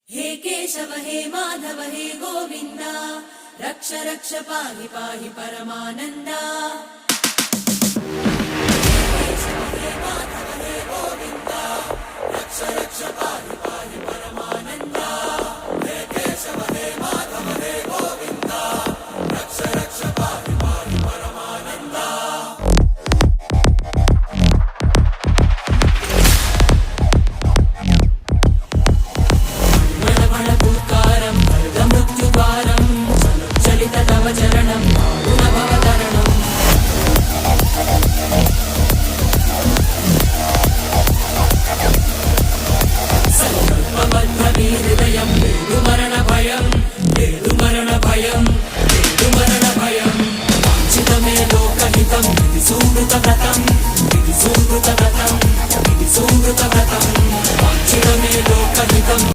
हे केशव हे माधव हे गोविन्द रक्ष रक्ष पाहि पाहि परमानन्दा। हे केशव हे माधव हे गोविन्द रक्ष रक्ष पाहि पाहि परमानन्दा। हे केशव हे माधव हे गोविन्द रक्ष रक्ष पाहि पाहि परमानन्दा। चरणं गुणभवतरणम् संकल्पबद्धहृदयं मरणभयं मरणभयं मरणभयं वाञ्छितमे लोकहितं विधि सुकृतव्रतं विधि सुकृतव्रतं विधि सुकृतव्रतं।